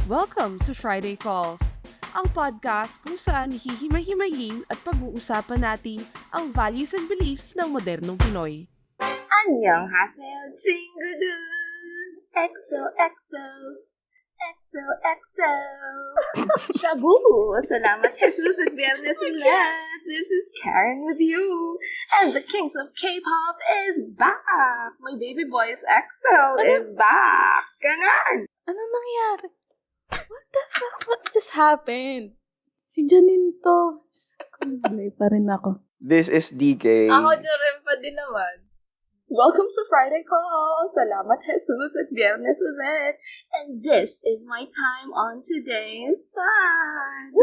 Welcome sa Friday Calls, ang podcast kung saan hihimay-himayin at pag-uusapan natin ang values and beliefs ng modernong Pinoy. 안녕하세요, 친구들. XOXO, XOXO. Shabu, salamat Jesus at Biyernes ulit. This is Karen with you. And the kings of K-pop is back. My baby boy is EXO is back. Ganon. Ano nangyari? What the fuck? What just happened? Si Janine to. Kulay pa rin ako. This is DK. Ako rin pa din naman. Welcome to Friday Call. Salamat Jesus at Biyernes ulit. And this is my time on today's fun.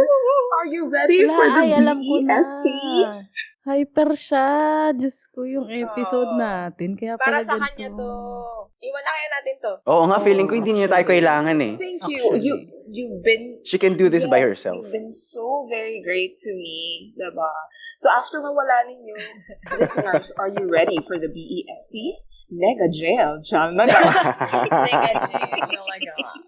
Are you ready for the Alam ko na. BEST? Hyper siya. Diyos ko yung episode natin. Kaya Para pala sa ganito. kanya to. Iwan na kaya natin to. Oo nga, feeling ko hindi niya tayo kailangan eh. Thank you. Actually. You've been She can do this by Yes, herself. You've been so very great to me, diba? So after mawala ninyo, listeners, are you ready for the BEST? Mega jail. Diyan na Oh my God.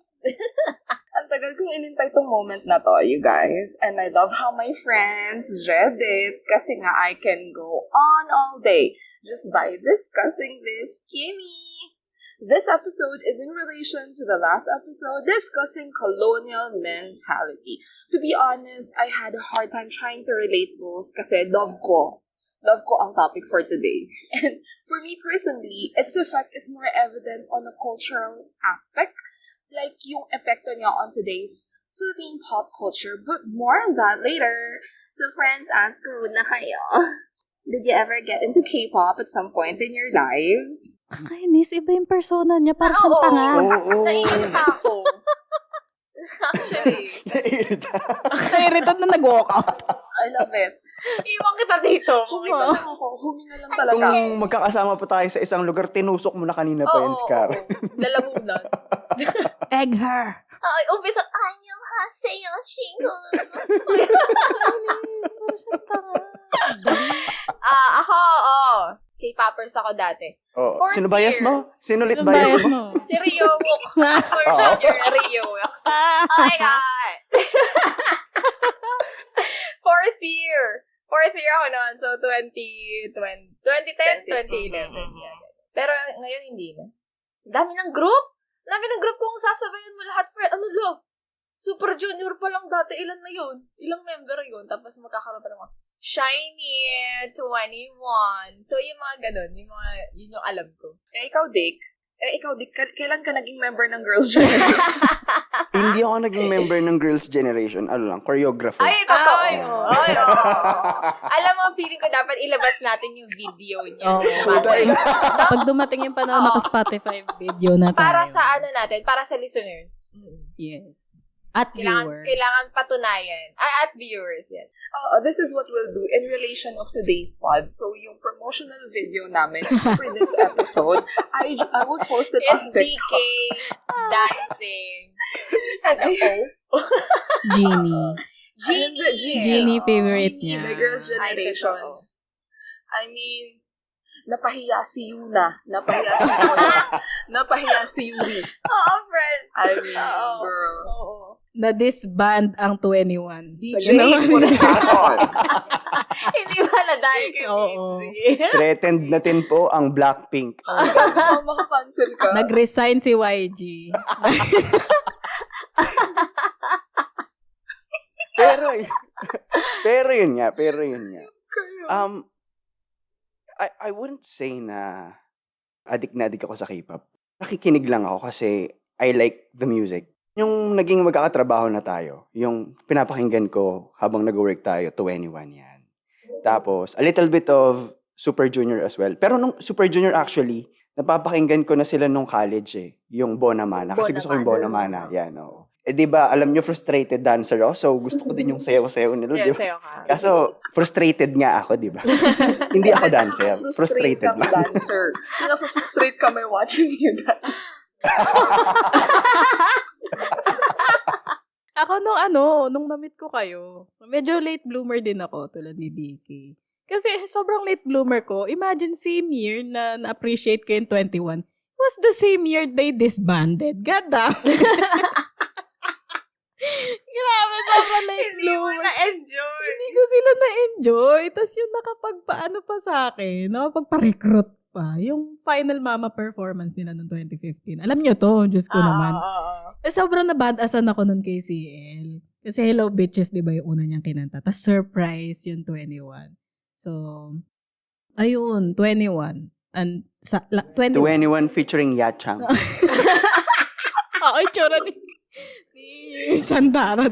Ang tagal kong inintay tong moment na to, you guys. And I love how my friends read it kasi nga I can go on all day just by discussing this. Kimmy! This episode is in relation to the last episode discussing colonial mentality. To be honest, I had a hard time trying to relate those kasi love ko ang topic for today. And for me personally, its effect is more evident on a cultural aspect, like yung epekto niya on today's Philippine pop culture, but more on that later. So friends, ask ko na kayo. Did you ever get into K-pop at some point in your lives? Kainis, iba yung persona niya. Para siyang tanga. Oo. Naiirita ako. Actually. Naiiritan na nag-walk out. I love it. Iwan kita dito. Humina lang ako. Humina lang talaga. Kung magkakasama pa tayo sa isang lugar, tinusok mo na kanina pa yan, Scar. Lalamunan. Egg her. Ay, umpisa. 안녕하세요, 친구. Para siyang tanga. Ako, K-popers ako dati. Oh. Fourth Sino bias year. mo? Sino ulit bias mo? Si Rio Wook. Super Junior Rio Wook. Oh my God. Fourth year ako noon. So, 2010, 2011. Pero ngayon, hindi na. Dami ng group kung sasabayin mo lahat for, Super Junior pa lang dati. Ilan na yun? Ilang member yun? Tapos magkakaroon pa ng mga Shiny, 21. So, yung mga ganun. Yun yung alam ko. Ikaw, Dick, kailan ka naging member ng Girls' Generation? Hindi ako naging member ng Girls' Generation. Ano lang, choreographer. Ay, totoo. Ay, alam mo, feeling ko dapat ilabas natin yung video niya. Pag dumating yung panahon, naka-Spotify video na tayo. Para sa natin, para sa listeners. Yes. At viewers. Kailangan patunayan. At viewers, yes. This is what we'll do in relation of today's pod. So, yung promotional video namin for this episode, I will post it on SDK TikTok. dancing. And I Genie. Genie favorite Genie, niya. the Girls' Generation. I mean, napahiya si Yuna. Napahiya si Yuri. Oo, friend. I mean, girl. Oo. Na-disband ang 21. DJ Puraton. Hindi ba na dahil kay Oo. Mitzi? Threatened natin po ang Blackpink. Makapansel ka. Nag-resign si YG. Pero yun nga. I wouldn't say na adik na adik ako sa K-pop. Nakikinig lang ako kasi I like the music. Yung naging magkakatrabaho na tayo, yung pinapakinggan ko habang nag-work tayo, 21 yan. Tapos, a little bit of Super Junior as well. Pero nung Super Junior actually, napapakinggan ko na sila nung college eh. Yung Bonamana. Kasi gusto ko yung Bonamana. Yan, oo. Eh, di ba, alam nyo, frustrated dancer ako. So, gusto ko din yung sayaw-sayaw nila. Di ba? Sayo ka. Kaso, frustrated nga ako, di ba? Hindi ako dancer. Frustrated Frustrated kang lang. dancer. So, na-frustrate ka may watching you dance. Ako nung na-meet ko kayo, medyo late bloomer din ako, tulad ni DK. Kasi sobrang late bloomer ko. Imagine same year na na-appreciate ko yung 21. It was the same year they disbanded. God damn. na-enjoy. Tapos yung nakapagpaano pa sa akin, nakapagpa-recruit pa. Yung final mama performance nila noong 2015. Alam nyo to, Diyos ko naman. Sobrang nabadasan ako nun kay CL. Kasi Hello Bitches, di ba yung una niyang kinanta? Tapos surprise yung 21. So, ayun, 21. And, 21. 21 featuring Yachang. Oo, itsura ni Sandara.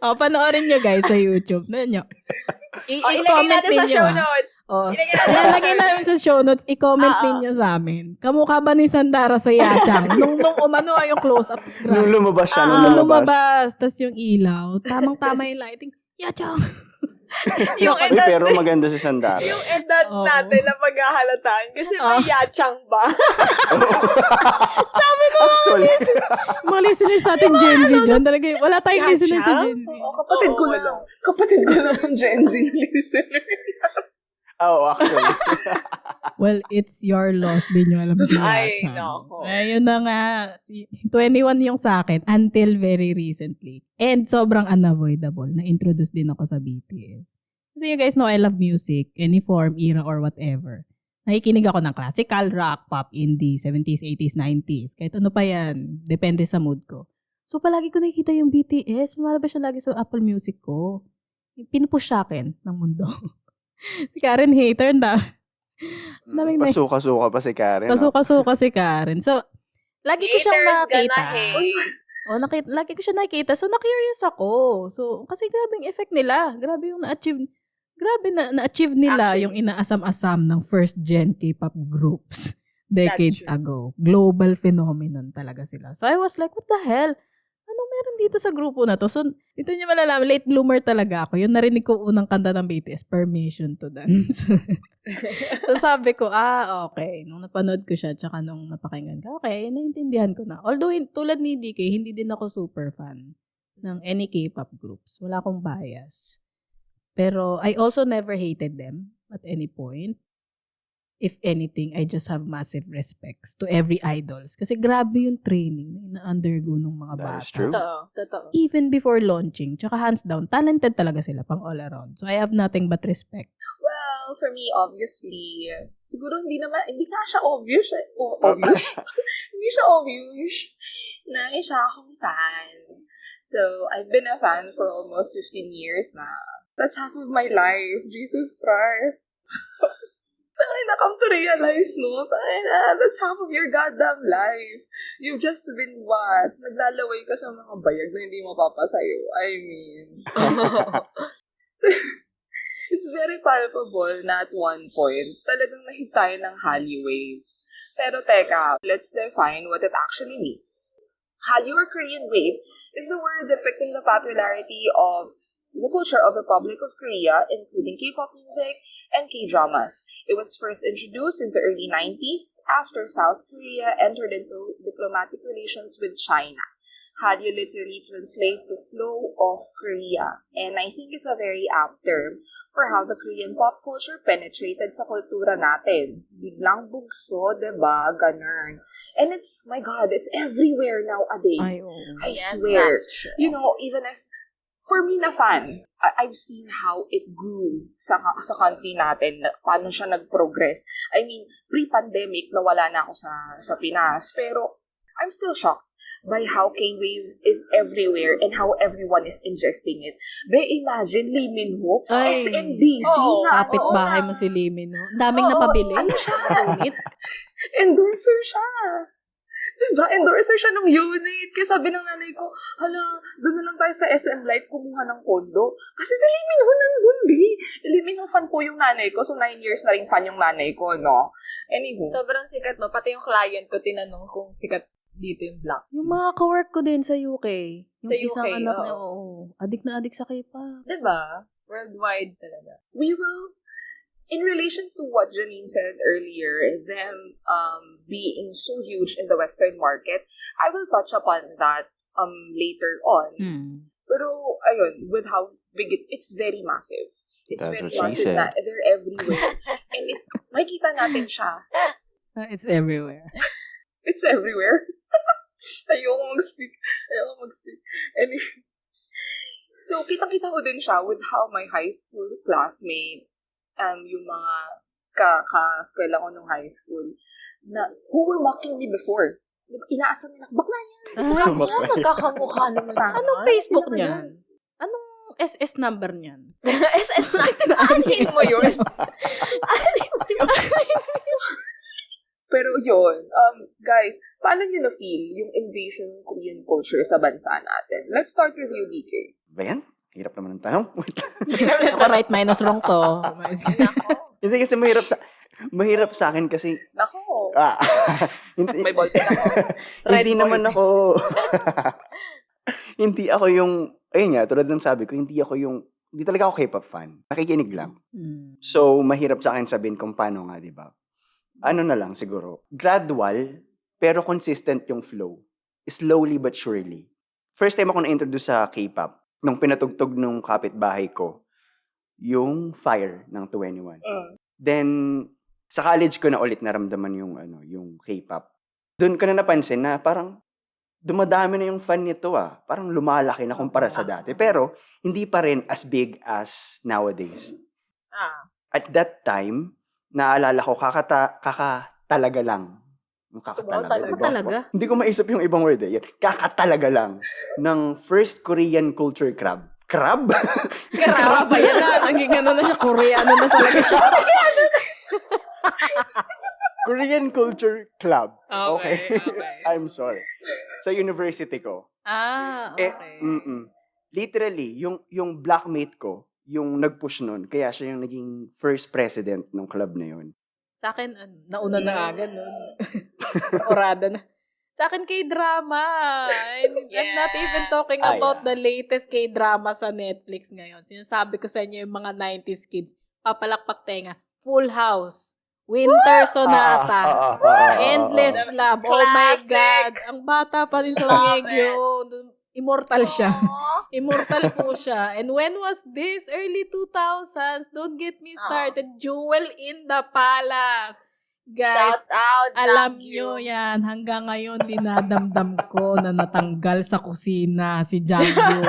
Panoorin nyo guys sa YouTube. Ilagay natin sa show notes. Ilalagay namin sa show notes. I-comment ninyo sa amin. Kamukha ba ni Sandara sa Yachang? nung umano yung close-up. Nung lumabas siya, nung lumabas. Tapos yung ilaw. Tamang-tama yung lighting. Yachang! Pero maganda si Sandara. Yung edad natin na paghahalataan kasi may Yachang ba? Sabi ko, mga listeners natin Gen Z dyan. Talaga, wala tayong listeners sa Gen Z. Kapatid ko lang. Kapatid ko lang ang Gen Z na listener. Actually. Well, it's your loss. Di nyo alam si Ay, Yachang. nako. Ayun na nga. 21 yung sa akin until very recently. And sobrang unavoidable na introduce din ako sa BTS. Kasi you guys know I love music, any form, era, or whatever. Nakikinig ako ng classical, rock, pop, indie, 70s, 80s, 90s. Kahit ano pa yan. Depende sa mood ko. So, palagi ko nakikita yung BTS. Lumalabas siya lagi sa Apple Music ko. Pinupush sa akin ng mundo. Si Karen hater na. Pasuka-suka pa si Karen. Pasuka-suka si Karen. So, lagi ko siyang nakita. Lagi ko siya nakita. So, na-curious ako. So, kasi grabe yung effect nila. Grabe yung na-achieve. Grabe na-achieve nila yung inaasam-asam ng first gen K-pop groups decades ago. Global phenomenon talaga sila. So, I was like, what the hell? Ano meron dito sa grupo na to? So, dito niyo malalaman, late bloomer talaga ako. Yung narinig ko unang kanta ng BTS, Permission to Dance. So, sabi ko, okay. Nung napanood ko siya, tsaka nung napakinggan ko, okay, naintindihan ko na. Although, tulad ni DK, hindi din ako super fan ng any K-pop groups. Wala akong bias. Pero, I also never hated them at any point. If anything, I just have massive respects to every idols. Kasi grabe yung training na undergo ng mga bata. That is true. Totoo. Even before launching, tsaka hands down, talented talaga sila pang all around. So, I have nothing but respect. Well, for me, obviously, siguro hindi nga siya obvious. Obvious? Hindi siya obvious na isa akong fan. So, I've been a fan for almost 15 years na. That's half of my life. Jesus Christ. I come to realize, no? That's half of your goddamn life. You've just been what? Naglalaway ka sa mga bayag na hindi mapapasayo. I mean. So, it's very palpable na at one point, talagang nahit tayo ng Hallyu wave. Pero teka, let's define what it actually means. Hallyu or Korean wave is the word depicting the popularity of the culture of Republic of Korea, including K-pop music and K-dramas. It was first introduced in the early 90s after South Korea entered into diplomatic relations with China. Hallyu literally translates to flow of Korea, and I think it's a very apt term for how the Korean pop culture penetrated sa kultura natin. Biglang bugso, diba? Ganun. And it's, my God, it's everywhere nowadays. I swear. That's true. You know, even if for me na fan, I've seen how it grew sa country natin, paano siya nag-progress. I mean, pre-pandemic, nawala na ako sa Pinas, pero I'm still shocked by how K-Wave is everywhere and how everyone is ingesting it. Imagine, Lee Min-ho, SMDC na. Kapit-bahay mo si Lee Min-ho. Daming napabili. Ano siya? Endorser siya. Diba? Endorser siya ng unit. Kaya sabi ng nanay ko, hala, doon na lang tayo sa SM Light kumuha ng kondo. Kasi si Lee Min-ho nandun, Lee Min-ho fan po yung nanay ko. So, 9 years na rin fan yung nanay ko, no? Anywho. Sobrang sikat mo. Pati yung client ko, tinanong kung sikat dito yung Black. Yung mga ka-work ko din sa UK. Yung Sa UK, isang anak niya, oo. Adik na adik sa K-pop. Diba? Worldwide talaga. We will, in relation to what Janine said earlier, them being so huge in the Western market, I will touch upon that later on. Pero, ayun, with how big it's very massive. It's That's very what she massive said. na they're everywhere. And it's, makikita natin siya. It's everywhere. It's everywhere. Ayoko mag-speak. Anyway. So, kitang-kita ko din siya with how my high school classmates, yung mga ka-eskwela ko nung high school, na who were mocking me before. Inaasan nila, bakla yan. Magkakamukha naman. Anong Facebook niyan? Anong SS number niyan? SS natin, anin mo yun. Anin mo yun. Pero yun, guys, paano nyo na-feel yung invasion ng Korean culture sa bansa natin? Let's start with you, DK. Ba yan? Hirap naman ng tanong. Ako right minus wrong to. Hindi kasi mahirap sa akin kasi Nako. hindi, May ballpen ako. hindi naman ako hindi ako yung ayun nga tulad ng sabi ko hindi talaga ako K-pop fan. Nakikinig lang. So mahirap sa akin sabihin kung paano nga, di ba? Ano na lang siguro, gradual pero consistent yung flow. Slowly but surely. First time ako na-introduce sa K-pop nung pinatugtog nung kapitbahay ko yung Fire ng 2NE1. Then sa college ko na ulit naramdaman yung K-pop. Doon ko na napansin na parang dumadami na yung fan nito Parang lumalaki na kumpara sa dati. Pero hindi pa rin as big as nowadays. At that time, naalala ko kakatalaga lang. Kakatalaga? Hindi ko maisip yung ibang word eh. Kakatalaga lang ng first Korean culture crab. Crab? Crab ba yan na? Naging ano na siya, Koreano na talaga siya. Korean Culture Club. Okay. I'm sorry. Sa university ko. Okay. Literally, yung blackmate ko, yung nag-push nun, kaya siya yung naging first president ng club na yun. Sa akin, nauna na agad nun. Orada na. Sa akin, K-drama. I'm not even talking about the latest K-drama sa Netflix ngayon. Sinasabi ko sa inyo yung mga 90s kids. Papalakpak tenga. Full House. Winter Sonata. Endless Love. Oh my God. Ang bata pa rin sa Liegyo. Immortal siya. Immortal po siya. And when was this? Early 2000s. Don't get me started. Jewel in the Palace. Guys, Shout out, alam Jangyu. nyo yan, hanggang ngayon dinadamdam ko na natanggal sa kusina si Jangyu.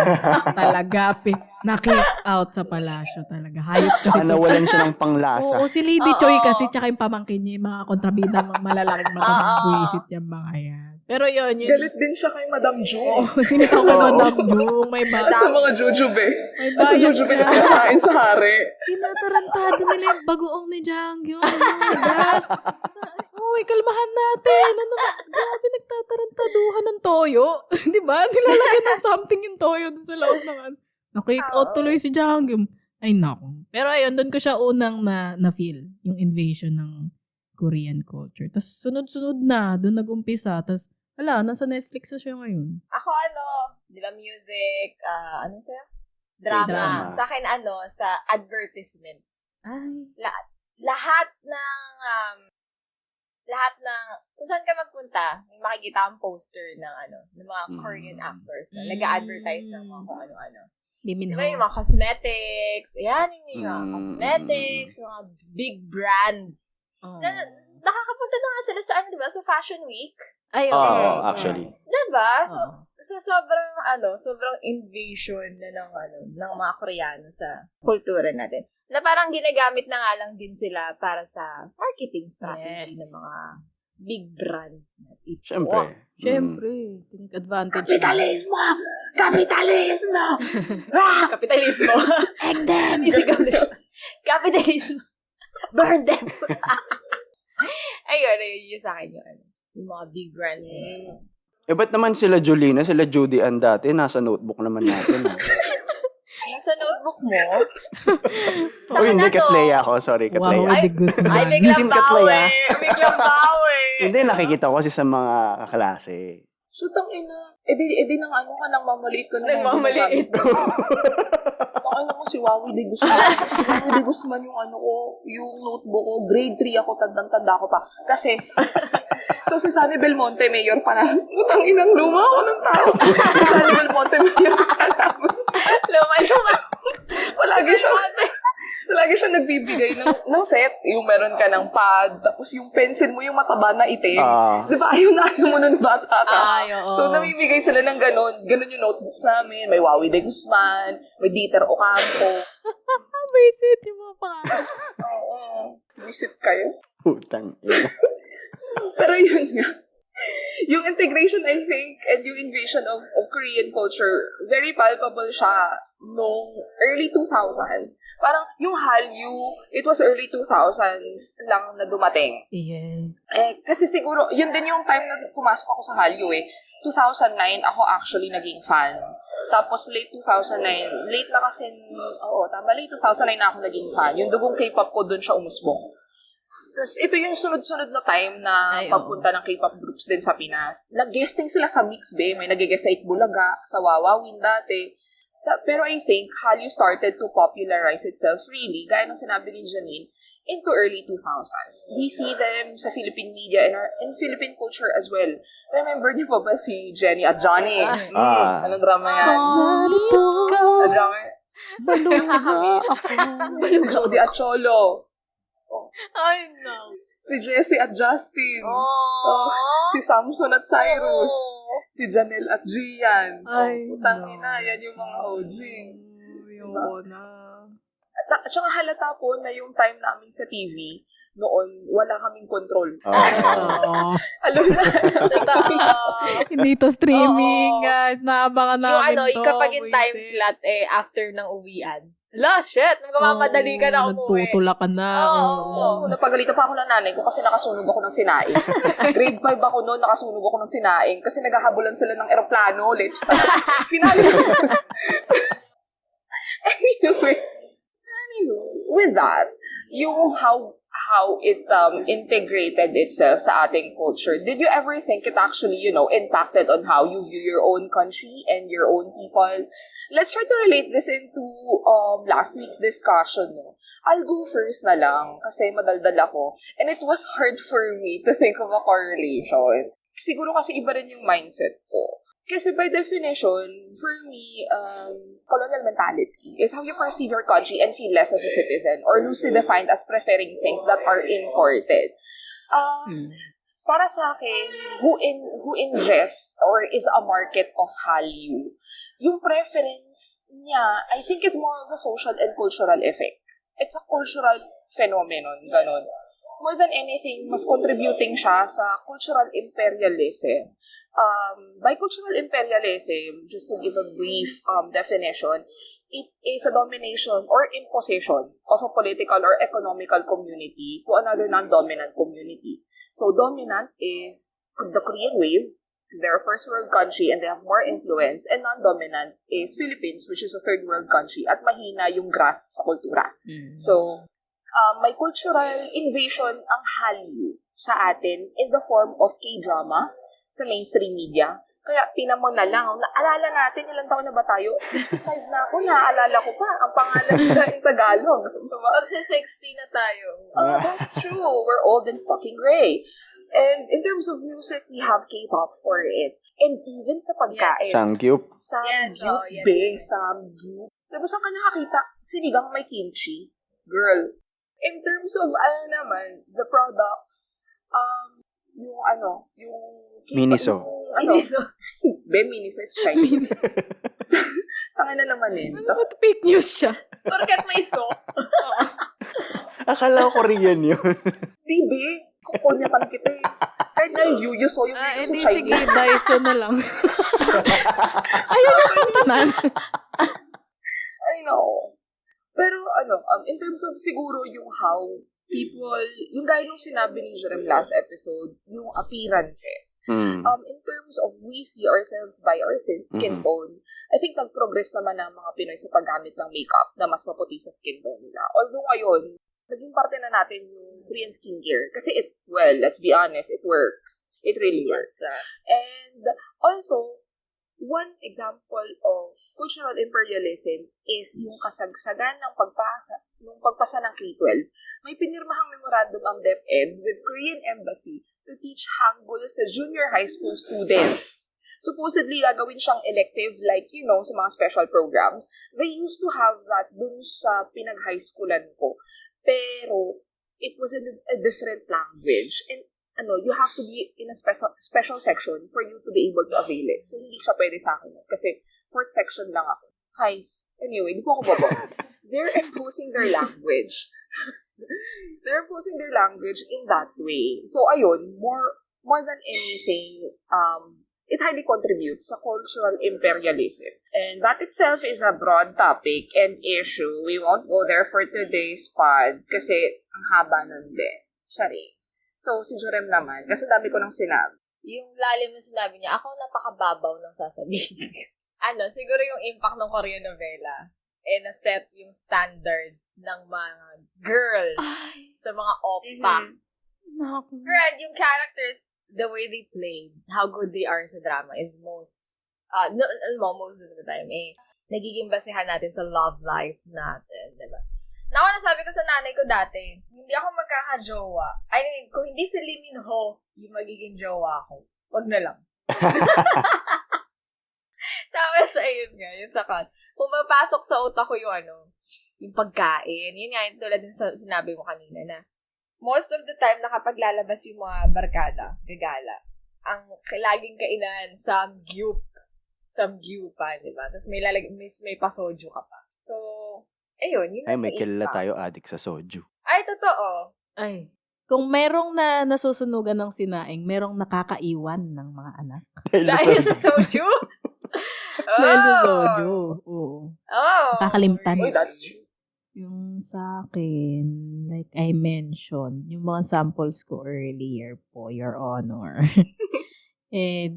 Talaga, na-kick out sa palasyo talaga. Hayop kasi Tsaka nawalan siya ng panglasa. Oo, si Lady Choi kasi tsaka yung pamangkin niya, yung mga kontrabida, mga malalaking buwisit yung mga yan. Pero yun. Galit din siya kay Madam Ju. Sinitaw ko na Jung, may Sa mga jujube. May Sa bias jujube siya. na kinakain sa hari. Tinatarantado nila yung bagoong ni Jangyu. Uy, kalmahan natin. Grabe, nagtatarantaduhan ng toyo. Di ba? Nilalagyan ng something yung toyo dun sa loob ng na-kick out tuloy si Jangyu. Ay, naku. Pero ayun, doon ko siya unang na-feel yung invasion ng Korean culture. Tapos sunod-sunod na, doon nag-umpisa. Tapos, nasa Netflix na siya ngayon. Ako di ba music, anong sa'yo? Drama. K-drama. Sa akin sa advertisements. Ay. Lahat ng, kung saan ka magpunta, may makikita ang poster ng mga Korean actors na nag-a-advertise ng mga kung ano-ano. Liminho. Diba yung mga cosmetics, ayan yung mga cosmetics, mga big brands. Nakakapunta na nga sila sa diba, sa Fashion Week. Ay, Actually. Diba? So sobrang invasion na ng mga Koreano sa kultura natin. Na parang ginagamit na nga lang din sila para sa marketing strategy ng mga big brands na ito. Siyempre. Take advantage. Kapitalismo! Kapitalismo! Kapitalismo. Egg them! Isigaw na siya. Kapitalismo. Burn them. Ayun yung sa akin yung mga big brands na yun. Ba't naman sila Julina, sila Judy Ann dati, nasa notebook naman natin. Sa notebook mo? Sa Hindi, akin Katleya ako. Sorry, Katleya. Wow, di gusto Ay, man. biglang Hindi Katleya. Biglang bawi. Hindi, nakikita ko kasi sa mga kaklase. So, tangina. Edi nang ka nang mamaliit ko na. Nang mamaliit. Mo si Wawi de Guzman. Si Wawi de Guzman yung notebook ko. Grade 3 ako, tandang-tanda ko pa. Kasi, so si Sunny Belmonte, mayor pa na. Utang inang luma ako ng tao. Si Sunny Belmonte, mayor pa na. Luma. Palagi siya nagbibigay ng set. yung meron ka ng pad, tapos yung pencil mo yung mataba na itim. Ah. Di ba? Ayaw mo nun bata ka. Ay, oo. So, namimigay sila ng ganun. Ganun yung notebooks namin. May Wawi de Guzman, may Dieter Ocampo. Visit yung mga pangalan. Oo. Visit kayo. Putang ina. Pero yun nga. Yung integration, I think, and yung invasion of Korean culture, very palpable siya noong early 2000s. Parang yung Hallyu, it was early 2000s lang na dumating. Yeah. Kasi siguro, yun din yung time na pumasok ako sa Hallyu 2009, ako actually naging fan. Tapos late 2009, late na kasi, late 2009 na ako naging fan. Yung dugong K-pop ko, dun siya umusbong. Tapos ito yung sunod-sunod na time na pagpunta ng K-pop groups din sa Pinas. Nag-guesting sila sa Mix Bay. May nag-guest sa Itbulaga, sa Wawawin dati. Pero I think Hallyu started to popularize itself really, gaya ng sinabi ni Janine, into early 2000s. We see them sa Philippine media and in Philippine culture as well. Remember niyo pa ba si Jenny at Johnny? Anong drama yan? Anong drama yan? Si Jody at Cholo. Ay, no. Si Jessie at Justin. Oh. Si Samson at Cyrus. Si Janelle at Gian. Ay, Tangina, yan yung mga OG. Yung na. At saka halata po na yung time namin sa TV, noon, wala kaming control. Oo. Alam na. Hindi to streaming, guys. Naabangan namin to. Kapag yung time slot, after ng uwian. Shit! Magmamadali ka na umuwi. Nagtutula ka na. Oo. Napagalitan pa ako ng nanay ko kasi nakasunog ako ng sinaing. Grade 5 ako noon, nakasunog ako ng sinaing kasi naghahabulan sila ng eroplano ulit. Finale kasi. Anyway, with that, yung how it integrated itself sa ating culture, did you ever think it actually, impacted on how you view your own country and your own people? Let's try to relate this into last week's discussion. No? I'll go first na lang kasi madaldal ako. And it was hard for me to think of a correlation. Siguro kasi iba rin yung mindset ko. Kasi by definition, for me, colonial mentality is how you perceive your country and feel less as a citizen or loosely defined as preferring things that are imported. Para sa akin, who ingests or is a market of Hallyu, yung preference niya, I think is more of a social and cultural effect. It's a cultural phenomenon, ganon. More than anything, mas contributing siya sa cultural imperialism. By cultural imperialism, just to give a brief definition, it is a domination or imposition of a political or economical community to another non-dominant community. So dominant is the Korean wave, because they're a first world country and they have more influence, and non-dominant is Philippines, which is a third world country, at mahina yung grasp sa kultura. So, may cultural invasion ang Hallyu sa atin in the form of K-drama sa mainstream media. Kaya, tinan mo na lang, naalala natin, ilang taon na ba tayo? 55 na ako, naaalala ko pa, ang pangalan nila in Tagalog. Magsi-60 na tayo. That's true. We're old and fucking gray. And in terms of music, we have K-pop for it. And even sa pagkain. Samgyup. Samgyup, be. Samgyup. Diba saan ka nakakita? Sinigang may kimchi. Girl. In terms of, the products, yung Miniso. Miniso. Be, Miniso is Chinese. Tangin na naman ito. Fake news siya. Porket may soap. Akala ko Korean yun. Di, be. Kukunyatan kita eh. Kahit na yung Yuyo yung Yuyo Hindi, Chinese. sige, Daiso na lang. Ayun yung pantanan. I know. Pero in terms of siguro yung how people, yung gaya nung sinabi ni Jerem last episode, yung appearances. In terms of we see ourselves by our skin tone, I think nag-progress naman ang mga Pinoy sa paggamit ng makeup na mas maputi sa skin tone nila. Although ngayon, naging parte na natin yung Korean skincare. Kasi let's be honest, it works. It really works. And also, one example of cultural imperialism is yung kasagsagan ng pagpasa ng K-12. May pinirmahang memorandum ang DepEd with Korean Embassy to teach Hangul sa junior high school students. Supposedly, gagawin siyang elective like, sa mga special programs. They used to have that dun sa pinag-high schoolan ko. Pero, it was in a different language. And you have to be in a special section for you to be able to avail it. So, hindi siya pwede sa akin. Kasi, 4th section lang ako. Guys, anyway, di po ako babo. They're imposing their language. They're imposing their language in that way. So, ayun, more than anything, it highly contributes sa cultural imperialism. And that itself is a broad topic and issue. We won't go there for today's pod kasi ang haba nun din. Sorry. So, si Jurem naman, kasi dami ko nang sinabi. Yung lalim na sinabi niya, ako napakababaw ng sasabihin. Siguro yung impact ng Korean novela na-set yung standards ng mga girls sa mga oppa. Friend, yung characters, the way they played, how good they are sa drama is most of the time, nagiging basehan natin sa love life natin, diba? Nasabi ko sa nanay ko dati, hindi ako magkaka-jowa. I mean, kung hindi si Lee Min Ho yung magiging jowa ko, wag na lang. Tapos, ayun nga, yung sakat. Pumapasok sa utak ko yung pagkain. Yun nga, tulad din sa sinabi mo kanina na most of the time na kapag lalabas yung mga barkada, gagala, ang laging kainan, samgyupan, di ba? Tapos may pasoju ka pa. So, ayun, yun Ay, may kilala tayo addict sa soju. Ay, totoo. Ay. Kung merong nasusunugan ng sinaing, merong nakakaiwan ng mga anak. Dahil sa soju? Dahil sa soju. Oo. Nakakalimtan. Oh, that's true. Yung sa akin, like I mentioned, yung mga samples ko earlier po, Your Honor.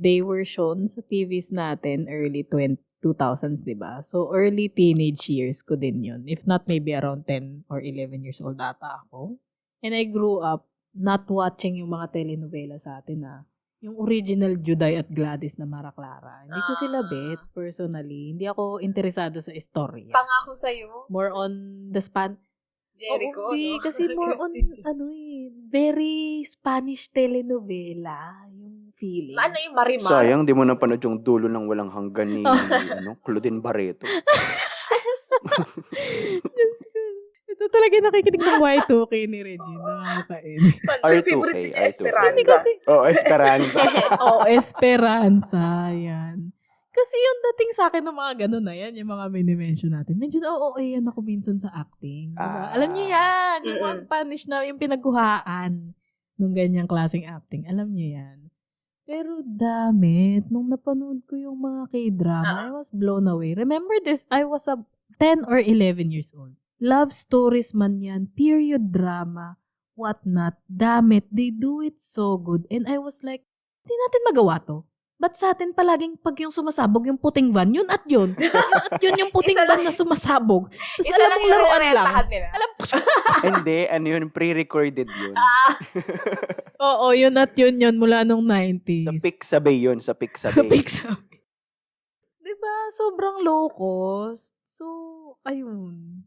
They were shown sa TVs natin early 2000s, diba? So, early teenage years ko din yun. If not, maybe around 10 or 11 years old ata ako. And I grew up not watching yung mga telenovela sa atin yung original Juday at Gladys na Mara Clara. Hindi ko sila bet, personally. Hindi ako interesado sa istorya. Pangako sa'yo. More on the Jericho, no? Kasi more on, very Spanish telenovela, yung feeling. Ano yung Marimar? Sayang, di mo napanood yung dulo ng walang hanggan ni Claudine Barreto. Ito talaga nakikinig ng Y2K ni Regina. Favorite ni Esperanza. Hindi kasi, Esperanza. Esperanza. Yan. Kasi yung dating sa akin ng mga ganun na yan, yung mga mini-mention natin, medyo yan ako minsan sa acting. Diba? Alam niyo yan, yung mga Spanish na yung pinagkuhaan nung ganyang klaseng acting. Alam niyo yan. Pero damit, nung napanood ko yung mga K-drama, I was blown away. Remember this, I was 10 or 11 years old. Love stories man yan, period drama, whatnot, damit, they do it so good. And I was like, hindi natin magawa to. Ba't sa atin palaging pag yung sumasabog yung puting van, yun at yun. Yung puting van na sumasabog. Tapos alam mong laruan lang. Alam mo. Hindi, yun, pre-recorded yun. Oo, yun at yun mula nung 90s. Sa Pixabay yun, sa Pixabay. Pixabay. Diba? Sobrang low cost. So, ayun.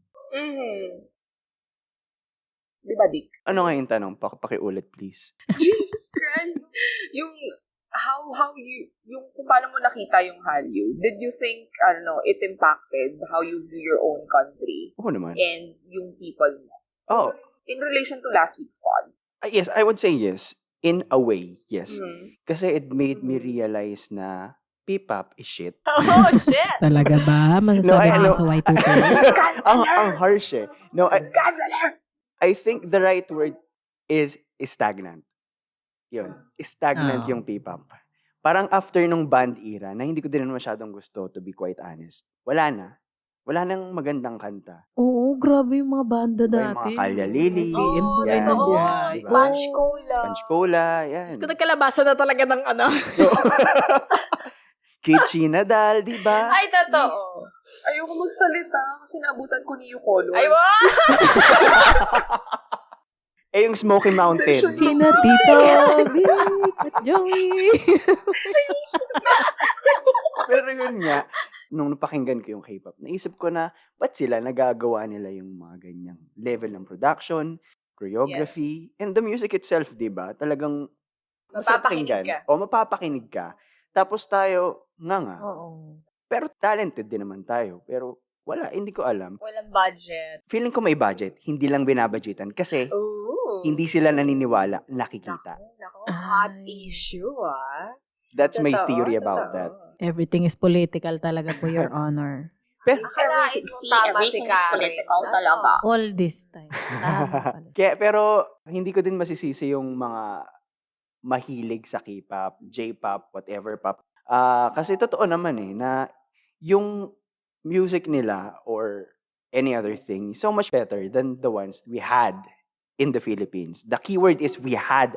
Diba, Dick? Ano nga yung tanong? Pakiulit, please. Jesus Christ! Yung kung paano mo nakita yung Hallyu, did you think, it impacted how you view your own country? Oo naman. And yung people mo? Oh. In relation to last week's pod? Yes, I would say yes. In a way, yes. Kasi it made me realize na P-pop is shit. Oh, shit! Talaga ba? Masasabi mo sa Y2K? ang harsh eh. No, I think the right word is stagnant. Yun. Stagnant yung P-pop. Parang after nung band era, na hindi ko din masyadong gusto, to be quite honest. Wala na. Wala nang magandang kanta. Oo, grabe yung mga banda dati. Yung mga Kalya Lily. Yan. Sponge Cola. Sponge Cola, yan. Gusto ko nagkalabasa na talaga ng Kichi Nadal, di ba? Ay, totoo. Ayoko magsalita kasi naabutan ko ni Colors. Ay, wow! Yung Smoky Mountain. Sina Tito, Vic, at Joey. Pero yun nga, nung napakinggan ko yung K-pop, naisip ko na, ba't sila nagagawa nila yung mga ganyang level ng production, choreography, and the music itself, di ba? Talagang Mapapakinig ka. O, mapapakinig ka. Tapos tayo, nga. Oo. Pero talented din naman tayo. Pero Wala, hindi ko alam. Walang budget. Feeling ko may budget, hindi lang binabudgetan kasi Ooh. hindi sila naniniwala, nakikita. Naku, hot Ay. issue, That's my Totoo, theory about totoo. that. Everything is political talaga po, Your Honor. Pero, Akalain mo See, tama si everything is Karen. political talaga. All this time. Tama pala. pero hindi ko din masisisi yung mga mahilig sa K-pop, J-pop, whatever pop. Kasi totoo naman na yung music nila or any other thing so much better than the ones we had in the Philippines. The keyword is we had,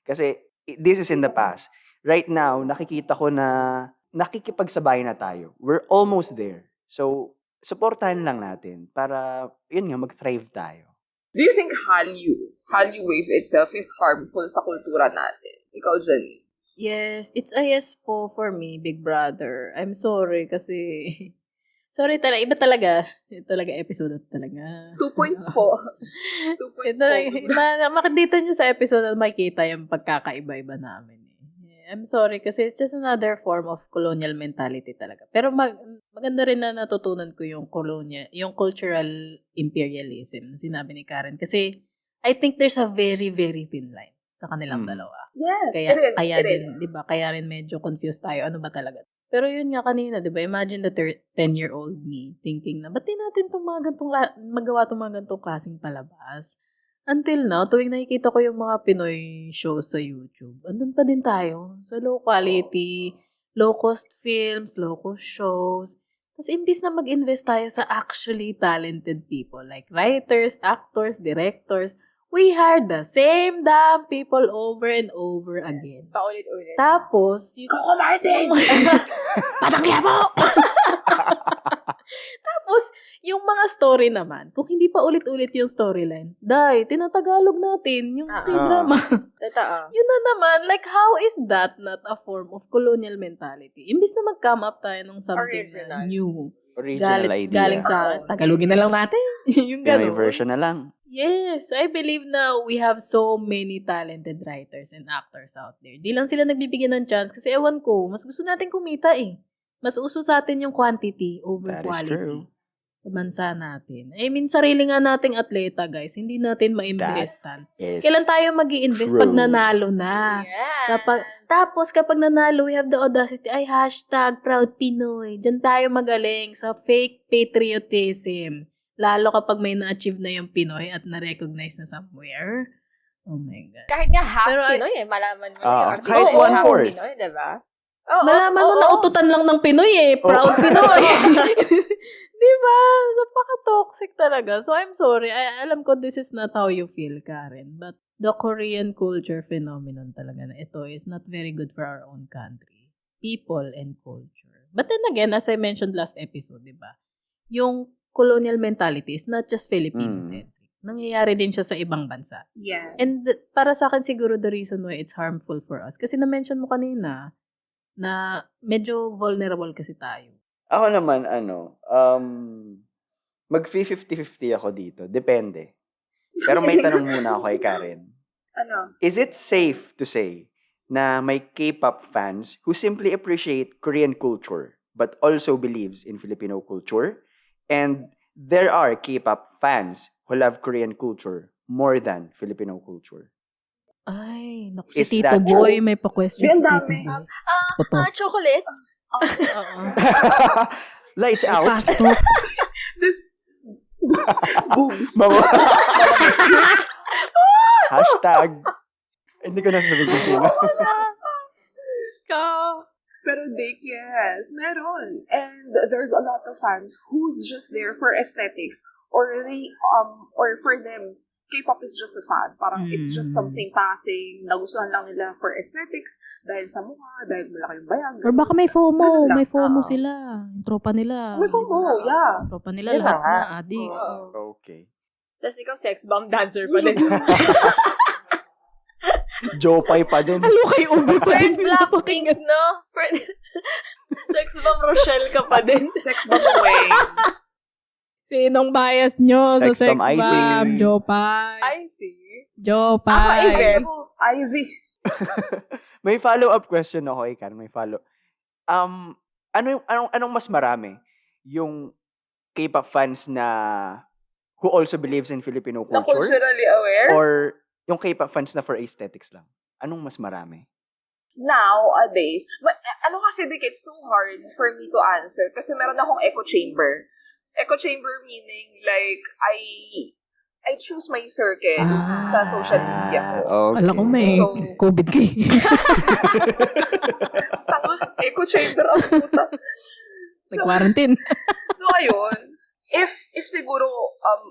kasi this is in the past. Right now, nakikita ko na nakikipagsabay na tayo. We're almost there. So, supportahan lang natin para, yun nga, mag-thrive tayo. Do you think Hallyu wave itself is harmful sa kultura natin? Ikaw, Jenny. Yes, it's a yes po for me, Big Brother. I'm sorry kasi... Sorry talaga, iba talaga. Ito talaga episode talaga. 2 points po. 2 points Ito, po. makikita nyo sa episode na makikita yung pagkakaiba-iba namin. I'm sorry kasi it's just another form of colonial mentality talaga. Pero maganda rin na natutunan ko yung yung cultural imperialism na sinabi ni Karen. Kasi I think there's a very, very thin line sa kanilang dalawa. Yes, Kaya, it is. kaya It din, is. di ba? Kaya rin medyo confused tayo. Ano ba talaga? Pero yun nga kanina, di ba? Imagine the 10-year-old me thinking na, ba't di natin magawa itong mga gantong klaseng palabas? Until now, tuwing nakikita ko yung mga Pinoy shows sa YouTube, andun pa din tayo sa low quality, low-cost films, low-cost shows. Tapos imbis na mag-invest tayo sa actually talented people, like writers, actors, directors, we hired the same damn people over and over again. Paulit-ulit. Tapos, Coco Martin! patangya mo! Tapos, yung mga story naman, kung hindi pa ulit-ulit yung storyline, tinatagalog natin yung K-drama. Totoo. Yun na naman, like, how is that not a form of colonial mentality? Imbis na mag-come up tayo ng something Original. na new. Original idea. Galing sa Tagalogin na lang natin. Yung Pinoy gano'n. version na lang. Yes, I believe na we have so many talented writers and actors out there. Di lang sila nagbibigyan ng chance kasi ewan ko, mas gusto natin kumita eh. Mas uso sa atin yung quantity over That is quality. true. Sa bansa natin. I mean, sarili nga nating atleta, guys. Hindi natin ma-investan. Yes. Kailan tayo mag-i-invest True. pag nanalo na? Yes. Tapos, kapag nanalo, we have the audacity, hashtag proud Pinoy. Diyan tayo magaling sa fake patriotism. Lalo kapag may na-achieve na yung Pinoy at na-recognize na somewhere. Oh my God. Kahit nga half Pero, Pinoy malaman mo na yun. kahit Oo, 1/4. half Pinoy, diba? Oo, Malaman mo, oo. naututan lang ng Pinoy eh. Proud Pinoy. Diba? Napaka-toxic talaga. So, I'm sorry. Alam ko this is not how you feel, Karen. But the Korean culture phenomenon talaga na ito is not very good for our own country. People and culture. But then again, as I mentioned last episode, diba? Yung colonial mentality is not just Filipino-centric. Nangyayari din siya sa ibang bansa. Yes. And para sa akin siguro the reason why it's harmful for us, kasi na-mention mo kanina na medyo vulnerable kasi tayo. Ako naman, mag-50-50 ako dito. Depende. Pero may tanong muna ako kay Karen. Ano? Is it safe to say na may K-pop fans who simply appreciate Korean culture but also believes in Filipino culture? And there are K-pop fans who love Korean culture more than Filipino culture. Ay, naku, si Is Tito that Boy, true? may pa-question Yan si Tito dami. Boy. Chocolates? Oo. Lights out. Fast talk. Boobs. Hashtag. Hindi ko nasasabihin kung sino. Pero Dick, yes, meron. And there's a lot of fans who's just there for aesthetics or for them, K-pop is just a fad. Parang it's just something passing, nagustuhan lang nila for aesthetics dahil sa mukha, dahil malaki yung bayag. Or baka may FOMO. Ganun lang. May FOMO Oo. sila. Yung tropa nila. May FOMO, yeah. Tropa nila Diba? lahat na adik. Okay. Tapos ikaw, sex bomb dancer pa din. Jopay pa din. Halo kay Ube pa Friend rin. Blackpink, no? Sex bomb Rochelle ka pa din. Sex bomb away. Sinong bias nyo sa Sex sex bomb, I see. bomb? Jopay. I see. Jopay. Even. Easy. May follow-up question ako, Karen. May follow. Anong mas marami? Yung K-pop fans na who also believes in Filipino Na culture? culturally aware? Or yung K-pop fans na for aesthetics lang? Anong mas marami? Nowadays, ano kasi, Dick, it's so hard for me to answer kasi meron akong echo chamber. Echo chamber meaning like I choose my circle sa social media ko. Okay. Alam ko may So- COVID ka eh. Tama, echo chamber ang puta. May quarantine. So ayun, if siguro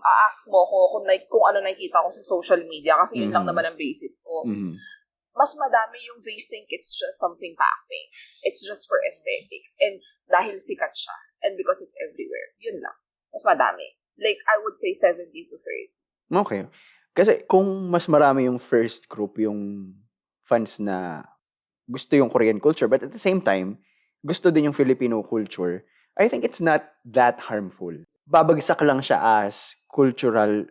a-ask mo ko kung ano nakikita ko sa social media kasi yun lang Mhm. naman ang basis ko. Mhm. Mas madami yung they think it's just something passing. It's just for aesthetics. And dahil sikat siya. And because it's everywhere. Yun lang. Mas madami. Like, I would say 70 to 30. Okay. Kasi kung mas marami yung first group, yung fans na gusto yung Korean culture, but at the same time, gusto din yung Filipino culture, I think it's not that harmful. Babagsak lang siya as cultural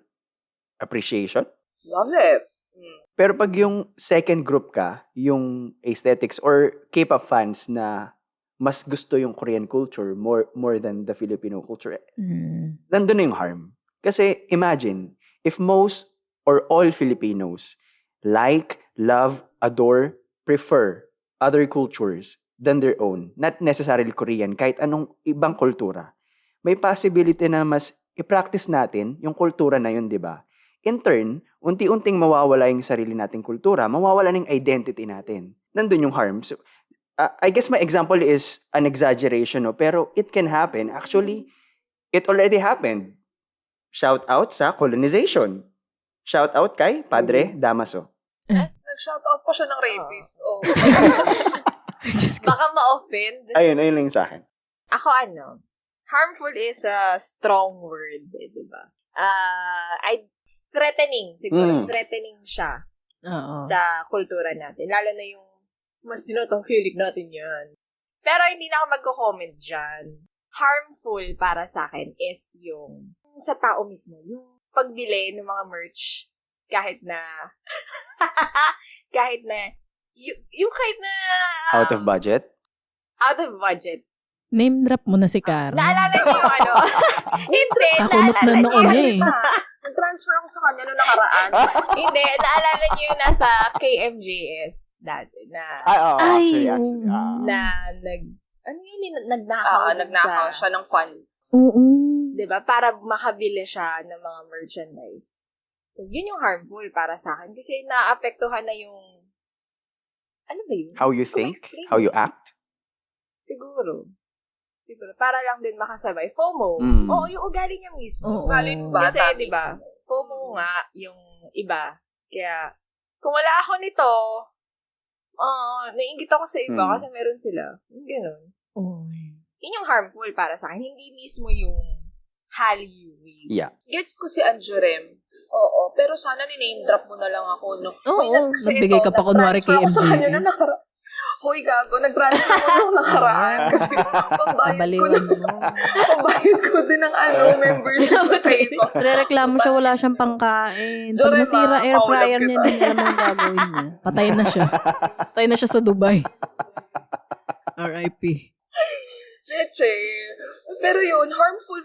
appreciation. Love it. Pero pag yung second group ka, yung aesthetics or K-pop fans na mas gusto yung Korean culture more than the Filipino culture, nandun na yung harm. Kasi imagine, if most or all Filipinos like, love, adore, prefer other cultures than their own, not necessarily Korean, kahit anong ibang kultura, may possibility na mas i-practice natin yung kultura na yun, di ba? In turn, unti-unting mawawala yung sarili nating kultura, mawawala ng identity natin. Nandun yung harm. So, I guess my example is an exaggeration, no? Pero it can happen. Actually, it already happened. Shout out sa colonization. Shout out kay Padre Damaso. Nag-shoutout pa siya ng rapist. Oh. Baka ma-offend. Ayun lang yung sa akin. Ako harmful is a strong word, di ba? Threatening, siguro. Threatening siya Oo. sa kultura natin. Lalo na yung mas tinatangkilik natin yan. Pero hindi na ako magko-comment dyan. Harmful para sa akin is yung sa tao mismo. Yung pagbili ng mga merch kahit na yung kahit na Out of budget? out of budget. Name drop mo na si Karen. Naalala niyo yung Hindi, Kakunot na naalala noon niyo. eh. Nag-transfer ako sa kanya noong nakaraan. Hindi, naalala niyo yung nasa KMJS dati na Actually. ano yun, nagnakaw Nagnakaw siya ng funds. Oo. Diba? Para makabili siya ng mga merchandise. So, yun yung harmful para sa akin. Kasi naapektuhan na yung ano ba yun? How you think? explain? How you act? Siguro. Para lang din makasabay. FOMO. Mm. Oo, yung ugali niya mismo. Oo. Ugali ng bata Kasi, di ba, mismo. FOMO nga yung iba. Kaya, kung wala ako nito, naiingit ako sa iba kasi meron sila. Yung ganun. Yun yung harmful para sa akin. Hindi mismo yung Hallyu. Yeah. Gets ko si Anjurem. Oo, pero sana ni-name drop mo na lang ako, no? Oo, Hoy, kasi nagbigay ka pa kunwari nag-transfer ako sa KMJS. kanya na Hoy, gago, nag-transfer ako nung nakaraan kasi Kabaliwan mo. pambayad ko din ng membership fee. Rereklamo siya, wala siyang pangkain. Pag Dorema, nasira air fryer paulag niya, kita. hindi niya alam ang gagawin niya. Patay na siya. Patay na siya sa Dubai. R.I.P. Leche. Pero yun, harmful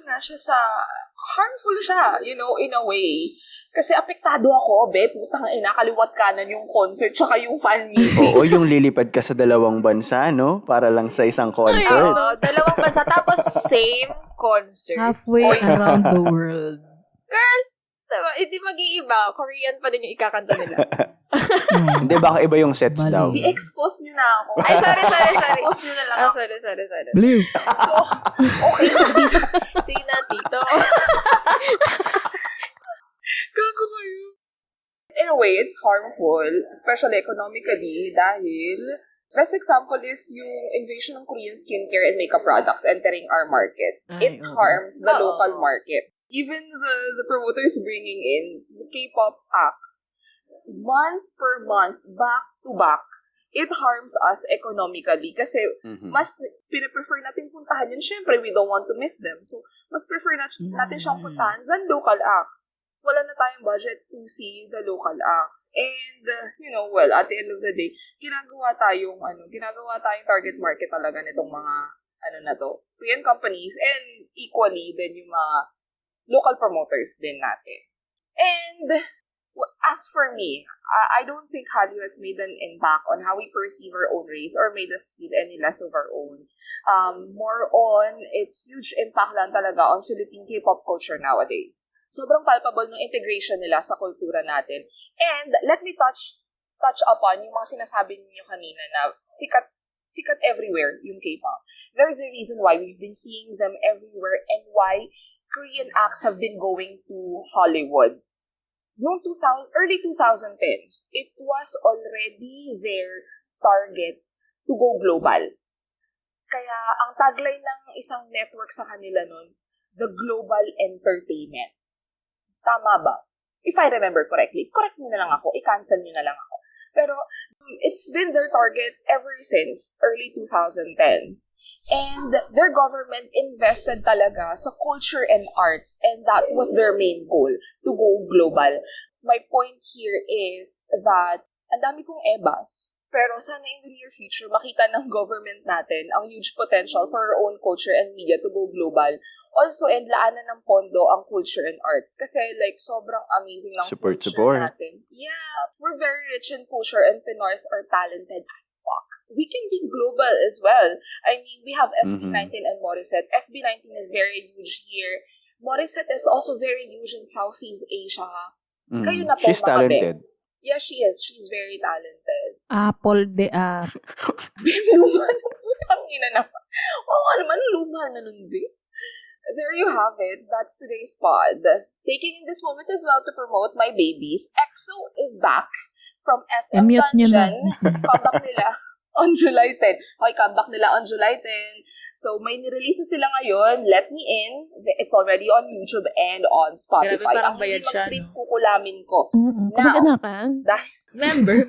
siya, you know, in a way. Kasi apektado ako, putang ina, kaliwat kanan yung concert tsaka yung fan meeting. Oo, yung lilipad ka sa dalawang bansa, no? Para lang sa isang concert. Oo, dalawang bansa. Tapos, same concert. Halfway around the world. Girl, diba, hindi mag-iiba. Korean pa din yung ikakanta nila. Hindi, baka iba yung sets Bali. daw. I-expose nyo na ako. Ay, sorry. I-expose nyo na lang ako. Sorry. Blue. So, okay. Sina, tito. Gago kayo. In a way, it's harmful, especially economically, dahil best example is yung invasion ng Korean skincare and makeup products entering our market. Ay, It oo. harms the Oo. local market. Even the promoters bringing in the K-pop acts, month per month, back to back, it harms us economically kasi mas pinaprefer natin puntahan yun. Siyempre, we don't want to miss them. So, mas prefer natin siyang puntahan than local acts. Wala na tayong budget to see the local acts. And, at the end of the day, ginagawa tayong target market talaga nitong mga Korean companies, and equally din yung mga local promoters din natin. And as for me, I don't think Hallyu has made an impact on how we perceive our own race or made us feel any less of our own. More on, its huge impact lang talaga on Philippine K-pop culture nowadays. Sobrang palpable ng integration nila sa kultura natin. And let me touch upon yung mga sinasabi niyo kanina na sikat everywhere yung K-pop. There's a reason why we've been seeing them everywhere and why Korean acts have been going to Hollywood. Noong early 2010s, it was already their target to go global. Kaya ang tagline ng isang network sa kanila nun, the global entertainment. Tama ba? If I remember correctly, correct nyo na lang ako, i-cancel nyo na lang ako. Pero it's been their target ever since early 2010s. And their government invested talaga sa culture and arts, and that was their main goal, to go global. My point here is that ang dami kong ebas, pero sana in the near future makita ng government natin ang huge potential for our own culture and media to go global. Also, and laanan ng pondo ang culture and arts. Kasi sobrang amazing ng culture natin. Yeah, we're very rich in culture and Pinoys are talented as fuck. We can be global as well. I mean, we have SB19 and Morissette. SB19 is very huge here. Morissette is also very huge in Southeast Asia. Kayo na po, she's talented. Yeah, she is. She's very talented. Apple de Luma na putang ina naman. Oo naman, luma na nun, babe. There you have it. That's today's pod. Taking in this moment as well to promote my babies. EXO is back from SM Dungeon. Comeback nila on July 10. Okay, comeback nila on July 10. So, may nirelease na sila ngayon. Let Me In. It's already on YouTube and on Spotify. Grabe, parang ang bayad hindi siya, mag-stream, kukulamin ko. Kumagana ka? Member.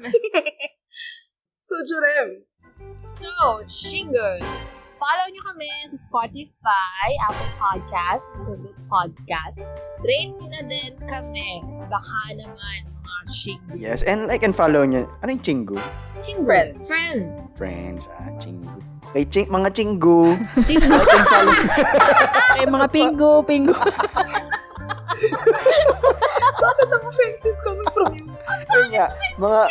So, Jurem. So, Shingles, follow nyo kami sa Spotify, Apple Podcast, Google Podcast. Rate nyo na din kami. Baka naman, mga Shingles. Yes, and like and follow nyo. Ano yung Chingu? Friends. Friends, Chingu. Kay mga Chingu. May mga pingo. Bakit ang offensive coming from you? Ayun nga, mga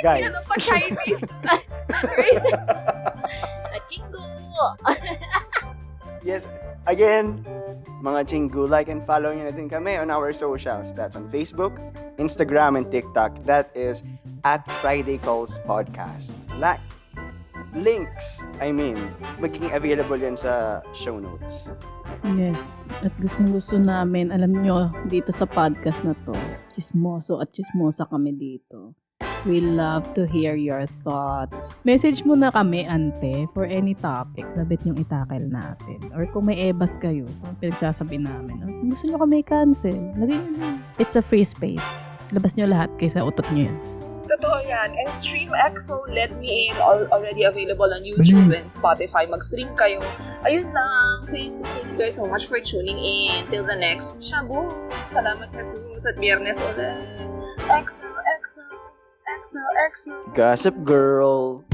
guys. Ano pa Chinese? Chingu! Yes, again, mga Chingu, like and follow nyo na din kami on our socials. That's on Facebook, Instagram, and TikTok. That is at Friday Calls Podcast. Links, magiging available yan sa show notes. Yes, at gustong-gusto namin, alam nyo, dito sa podcast na to, chismoso at chismosa kami dito. We love to hear your thoughts. Message mo na kami, ante, for any topics na bet yung itakil natin. Or kung may ebas kayo, so pinagsasabi namin. Or kung gusto nyo kami cancel, lagyan nyo. It's a free space. Labas nyo lahat kaysa utot nyo yan. Totoo yan. And Stream EXO, Let Me In, already available on YouTube and Spotify. Mag-stream kayo. Ayun lang. Thank you guys so much for tuning in. Till the next Shabu. Salamat, Jesus. At Biyernes ulit. EXO. Gossip Girl.